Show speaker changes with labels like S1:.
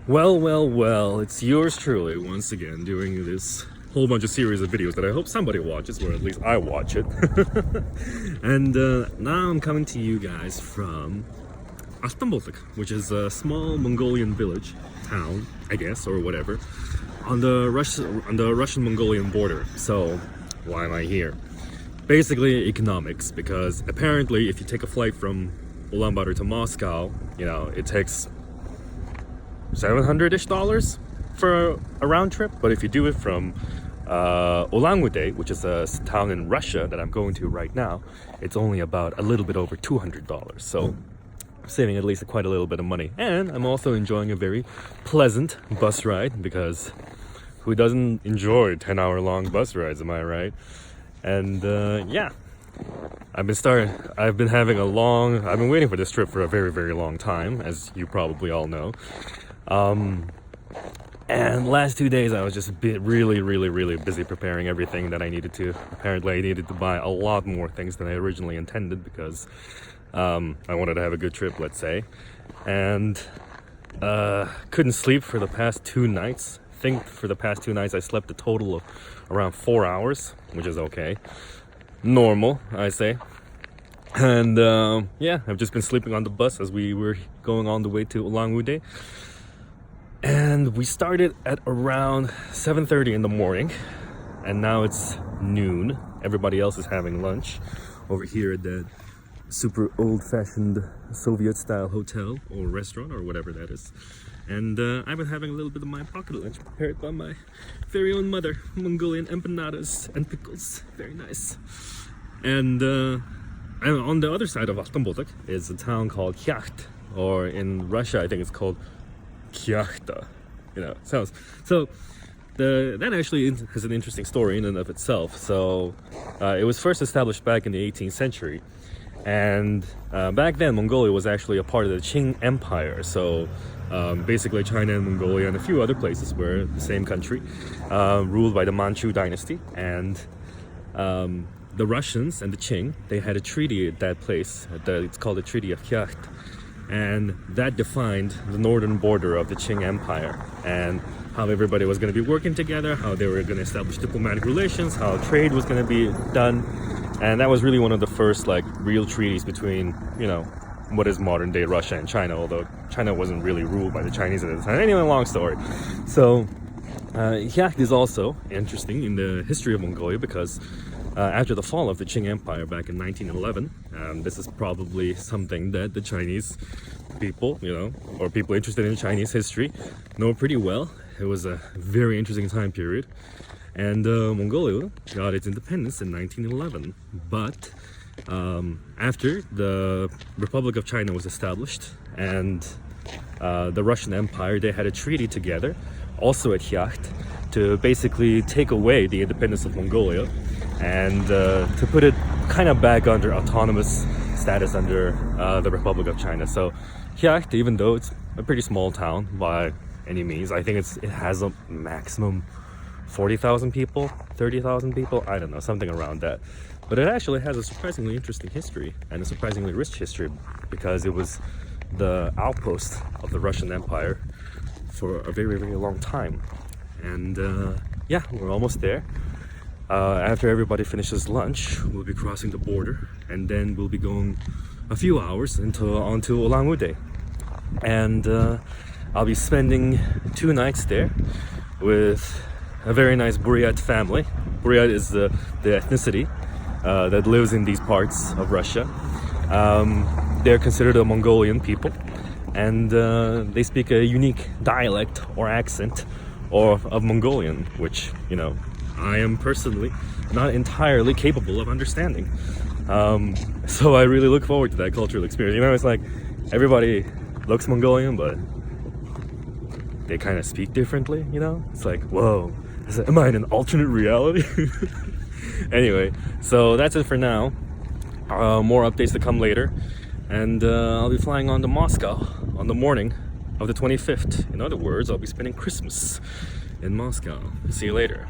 S1: Well, it's yours truly once again doing this whole bunch of series of videos that I hope somebody watches, or at least I watch it. And now I'm coming to you guys from Altanbulag, which is a small Mongolian village, town, I guess, or whatever, on the Russian-Mongolian border. So, why am I here? Basically economics, because apparently if you take a flight from Ulan Ude to Moscow, it takes $700-ish for a round trip. But if you do it from Ulan Ude, which is a town in Russia that I'm going to right now, it's only about a little bit over $200. So I'm saving at least quite a little bit of money. And I'm also enjoying a very pleasant bus ride, because who doesn't enjoy 10-hour-long bus rides, am I right? And yeah, I've been waiting for this trip for a very, very long time, as you probably all know. And last 2 days I was just really busy preparing everything that I needed to. Apparently I needed to buy a lot more things than I originally intended, because I wanted to have a good trip, let's say. And couldn't sleep for the past 2 nights. I think for the past 2 nights I slept a total of around 4 hours, which is okay. Normal, I say. And yeah, I've just been sleeping on the bus as we were going on the way to Ulan Ude. And we started at around 7:30 in the morning, and now it's noon. Everybody else is having lunch over here at that super old-fashioned Soviet-style hotel or restaurant or whatever that is. And I've been having a little bit of my pocket lunch prepared by my very own mother, Mongolian empanadas and pickles. Very nice. And on the other side of Altanbulag is a town called Kyakhta, or in Russia I think it's called Kyakhta. Sounds so. That actually has an interesting story in and of itself. So it was first established back in the 18th century, and back then Mongolia was actually a part of the Qing Empire. So basically China and Mongolia and a few other places were the same country, ruled by the Manchu dynasty. And the Russians and the Qing, they had a treaty at that place. It's called the Treaty of Kyakhta. And that defined the northern border of the Qing Empire, and how everybody was going to be working together, how they were going to establish diplomatic relations, how trade was going to be done. And that was really one of the first real treaties between, what is modern day Russia and China, although China wasn't really ruled by the Chinese at the time. Anyway, long story. So Kyakhta is also interesting in the history of Mongolia, because after the fall of the Qing Empire back in 1911, this is probably something that the Chinese people, or people interested in Chinese history, know pretty well. It was a very interesting time period. And Mongolia got its independence in 1911. But after the Republic of China was established, and the Russian Empire, they had a treaty together, also at Kyakhta, to basically take away the independence of Mongolia, and to put it kind of back under autonomous status under the Republic of China. So Kyakhta, even though it's a pretty small town by any means, I think it has a maximum 40,000 people, 30,000 people, I don't know, something around that. But it actually has a surprisingly interesting history, and a surprisingly rich history, because it was the outpost of the Russian Empire for a very, very long time. And yeah, we're almost there. After everybody finishes lunch, we'll be crossing the border, and then we'll be going a few hours onto Ulan Ude. And I'll be spending 2 nights there with a very nice Buryat family. Buryat is the ethnicity that lives in these parts of Russia. They're considered a Mongolian people, and they speak a unique dialect or accent of Mongolian, which, I am personally not entirely capable of understanding. So I really look forward to that cultural experience. It's like everybody looks Mongolian, but they kind of speak differently, It's like, whoa, am I in an alternate reality? Anyway, so that's it for now. More updates to come later. And I'll be flying on to Moscow on the morning of the 25th. In other words, I'll be spending Christmas in Moscow. See you later.